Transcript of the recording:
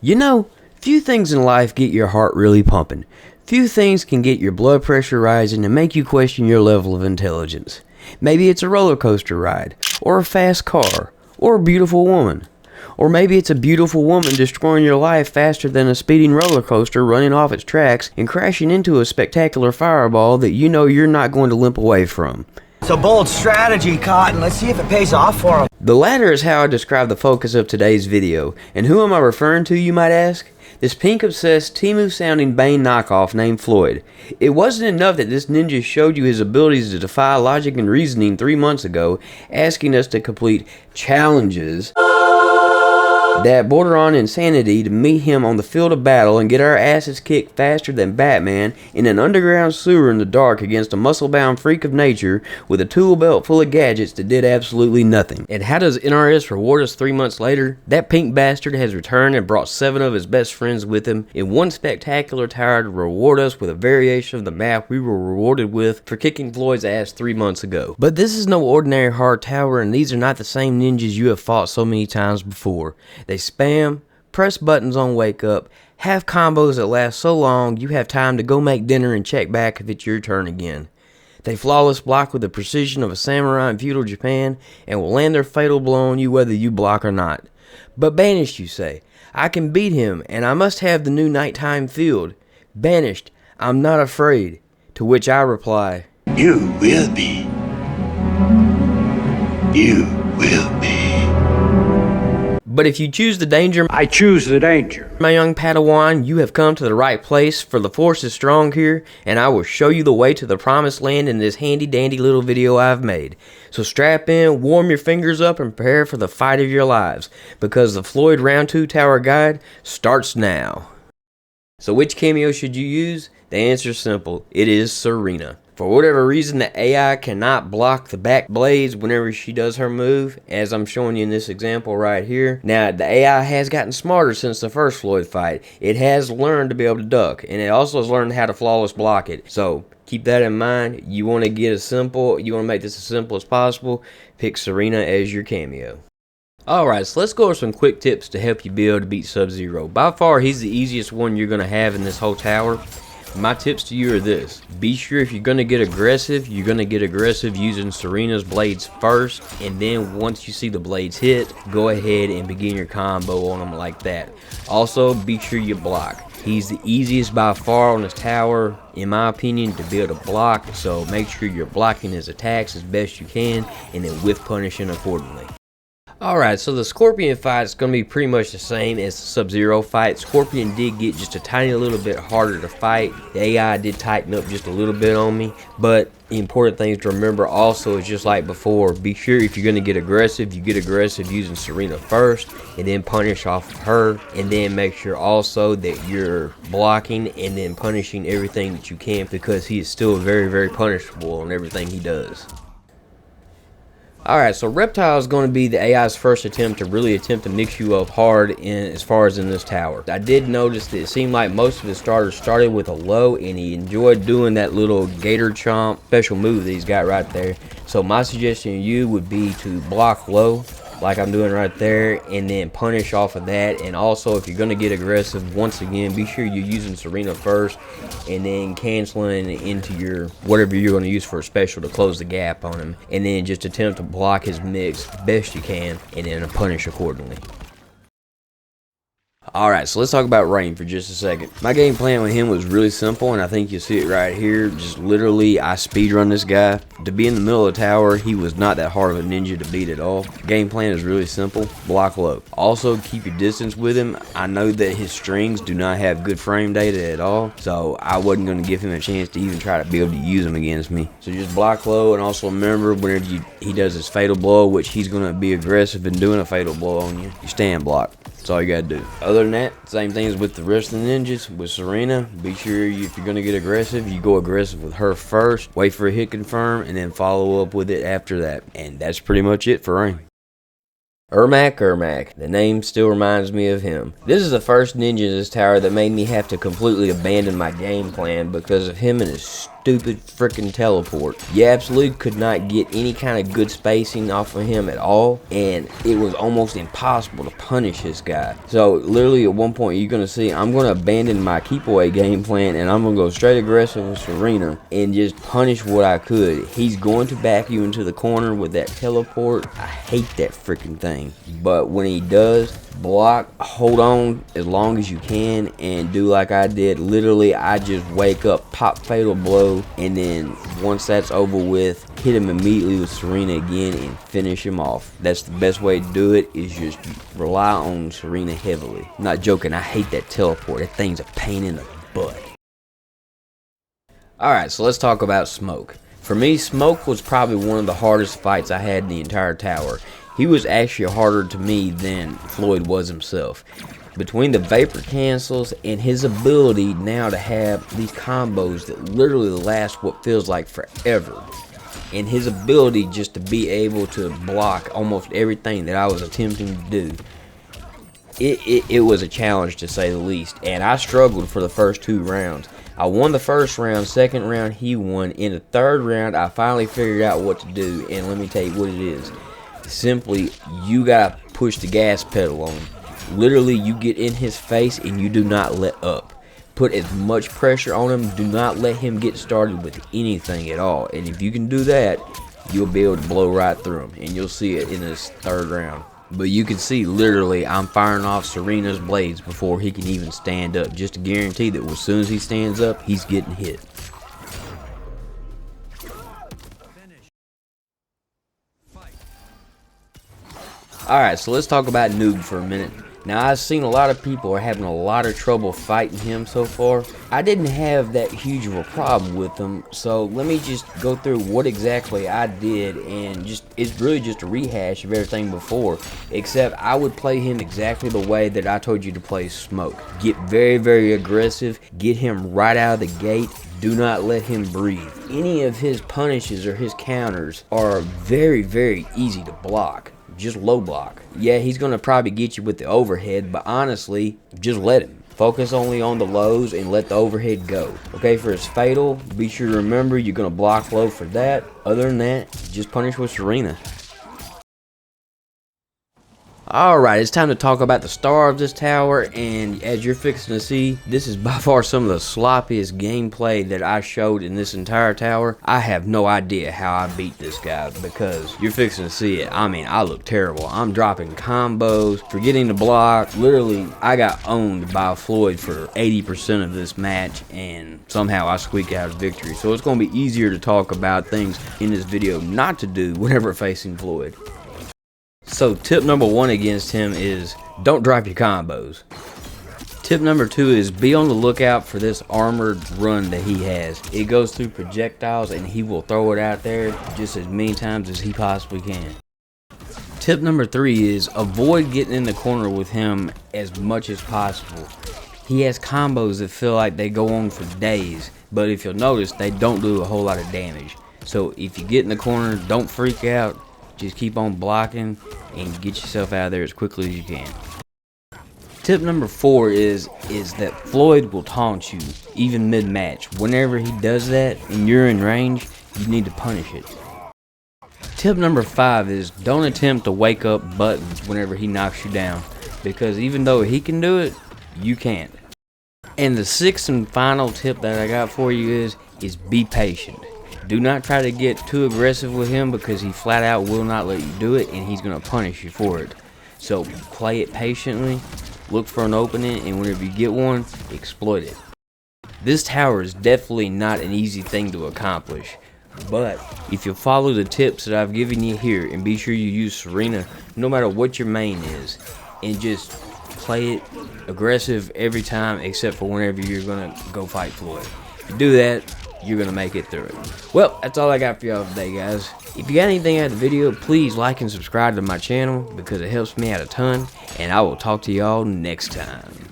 You know, few things in life get your heart really pumping. Few things can get your blood pressure rising and make you question your level of intelligence. Maybe it's a roller coaster ride, or a fast car, or a beautiful woman. Or maybe it's a beautiful woman destroying your life faster than a speeding roller coaster running off its tracks and crashing into a spectacular fireball that you know you're not going to limp away from. It's a bold strategy, Cotton. Let's see if it pays off for him. The latter is how I describe the focus of today's video. And who am I referring to, you might ask? This pink-obsessed, Temu-sounding Bane knockoff named Floyd. It wasn't enough that this ninja showed you his abilities to defy logic and reasoning 3 months ago, asking us to complete challenges that border on insanity to meet him on the field of battle and get our asses kicked faster than Batman in an underground sewer in the dark against a muscle-bound freak of nature with a tool belt full of gadgets that did absolutely nothing. And how does NRS reward us 3 months later? That pink bastard has returned and brought 7 of his best friends with him in one spectacular tower to reward us with a variation of the map we were rewarded with for kicking Floyd's ass 3 months ago. But this is no ordinary hard tower, and these are not the same ninjas you have fought so many times before. They spam, press buttons on wake up, have combos that last so long you have time to go make dinner and check back if it's your turn again. They flawless block with the precision of a samurai in feudal Japan and will land their fatal blow on you whether you block or not. But Banished, you say. I can beat him and I must have the new nighttime field. Banished, I'm not afraid. To which I reply, You will be. You will be. but if you choose the danger, I choose the danger. my young Padawan, you have come to the right place, for the force is strong here, and I will show you the way to the promised land in this handy dandy little video I've made. So strap in, warm your fingers up, and prepare for the fight of your lives, because the Floyd Round 2 Tower Guide starts now. So which cameo should you use? The answer is simple, it is Serena. For whatever reason, the AI cannot block the back blades whenever she does her move, as I'm showing you in this example right here. Now, the AI has gotten smarter since the first Floyd fight. It has learned to be able to duck, and it also has learned how to flawless block it. So, keep that in mind. You want to make this as simple as possible. Pick Serena as your cameo. Alright, so let's go over some quick tips to help you be able to beat Sub-Zero. By far, he's the easiest one you're going to have in this whole tower. My tips to you are this. Be sure if you're going to get aggressive, you're going to get aggressive using Serena's blades first, and then once you see the blades hit, go ahead and begin your combo on them like that. Also, be sure you block. He's the easiest by far on this tower, in my opinion, to be able to block, so make sure you're blocking his attacks as best you can, and then whiff punishing accordingly. Alright, so the Scorpion fight is going to be pretty much the same as the Sub-Zero fight. Scorpion did get just a tiny little bit harder to fight. The AI did tighten up just a little bit on me. But the important things to remember also is just like before. Be sure if you're going to get aggressive, you get aggressive using Serena first. And then punish off of her. And then make sure also that you're blocking and then punishing everything that you can. Because he is still very, very punishable on everything he does. Alright, so Reptile is going to be the AI's first attempt to mix you up hard as far as in this tower. I did notice that it seemed like most of his starters started with a low, and he enjoyed doing that little gator chomp special move that he's got right there. So my suggestion to you would be to block low, like I'm doing right there, and then punish off of that. And also, if you're going to get aggressive, once again, be sure you're using Serena first, and then canceling into your whatever you're going to use for a special to close the gap on him, and then just attempt to block his mix best you can, and then punish accordingly. Alright, so let's talk about Rain for just a second. My game plan with him was really simple, and I think you'll see it right here. Just literally, I speedrun this guy. To be in the middle of the tower, he was not that hard of a ninja to beat at all. Game plan is really simple. Block low. Also, keep your distance with him. I know that his strings do not have good frame data at all, so I wasn't going to give him a chance to even try to be able to use them against me. So just block low, and also remember, whenever he does his fatal blow, which he's going to be aggressive in doing a fatal blow on you, you stand block. That's all you gotta do. Other than that, same things with the rest of the ninjas. With Serena, be sure if you're gonna get aggressive, you go aggressive with her first, wait for a hit confirm, and then follow up with it after that. And that's pretty much it for Rain. Ermac. The name still reminds me of him. This is the first ninja in this tower that made me have to completely abandon my game plan because of him and his stupid freaking teleport. You absolutely could not get any kind of good spacing off of him at all, and it was almost impossible to punish this guy. So literally at one point you're gonna see I'm gonna abandon my keep away game plan, and I'm gonna go straight aggressive with Serena and just punish what I could. He's going to back you into the corner with that teleport. I hate that freaking thing, but when he does, block, hold on as long as you can, and do like I did. Literally, I just wake up, pop fatal blow, and then once that's over with, hit him immediately with Serena again and finish him off. That's the best way to do it, is just rely on Serena heavily. I'm not joking, I hate that teleport. That thing's a pain in the butt. Alright, so let's talk about Smoke. For me, Smoke was probably one of the hardest fights I had in the entire tower. He was actually harder to me than Floyd was himself. Between the vapor cancels and his ability now to have these combos that literally last what feels like forever, and his ability just to be able to block almost everything that I was attempting to do, it was a challenge to say the least, and I struggled for the first 2 rounds. I won the first round, second round he won. In the third round I finally figured out what to do, and let me tell you what it is. Simply, you gotta push the gas pedal on him. Literally, you get in his face and you do not let up. Put as much pressure on him. Do not let him get started with anything at all. And if you can do that, you'll be able to blow right through him, and you'll see it in this third round. But you can see, literally, I'm firing off Serena's blades before he can even stand up, just to guarantee that as soon as he stands up, he's getting hit. Alright, so let's talk about Noob for a minute. Now, I've seen a lot of people are having a lot of trouble fighting him so far. I didn't have that huge of a problem with him, so let me just go through what exactly I did, and it's really just a rehash of everything before, except I would play him exactly the way that I told you to play Smoke. Get very, very aggressive, get him right out of the gate, do not let him breathe. Any of his punishes or his counters are very, very easy to block. Just low block. Yeah, he's gonna probably get you with the overhead, but honestly, just let him. Focus only on the lows and let the overhead go. Okay, for his fatal, be sure to remember you're gonna block low for that. Other than that, just punish with Serena. Alright, it's time to talk about the star of this tower, and as you're fixing to see, this is by far some of the sloppiest gameplay that I showed in this entire tower. I have no idea how I beat this guy, because you're fixing to see it. I mean, I look terrible. I'm dropping combos, forgetting to block. Literally, I got owned by Floyd for 80% of this match, and somehow I squeak out a victory. So it's going to be easier to talk about things in this video not to do whenever facing Floyd. So tip number 1 against him is don't drop your combos. Tip number 2 is be on the lookout for this armored run that he has. It goes through projectiles and he will throw it out there just as many times as he possibly can. Tip number 3 is avoid getting in the corner with him as much as possible. He has combos that feel like they go on for days, but if you'll notice, they don't do a whole lot of damage. So if you get in the corner, don't freak out. Just keep on blocking and get yourself out of there as quickly as you can. Tip number 4 is that Floyd will taunt you even mid-match. Whenever he does that and you're in range, you need to punish it. Tip number 5 is don't attempt to wake up buttons whenever he knocks you down, because even though he can do it, you can't. And the 6th and final tip that I got for you is be patient. Do not try to get too aggressive with him, because he flat out will not let you do it, and he's going to punish you for it. So play it patiently, look for an opening, and whenever you get one, exploit it. This tower is definitely not an easy thing to accomplish, but if you follow the tips that I've given you here, and be sure you use Serena no matter what your main is, and just play it aggressive every time except for whenever you're going to go fight Floyd. If you do that, you're gonna make it through it. Well, that's all I got for y'all today, guys. If you got anything out of the video, please like and subscribe to my channel, because it helps me out a ton, and I will talk to y'all next time.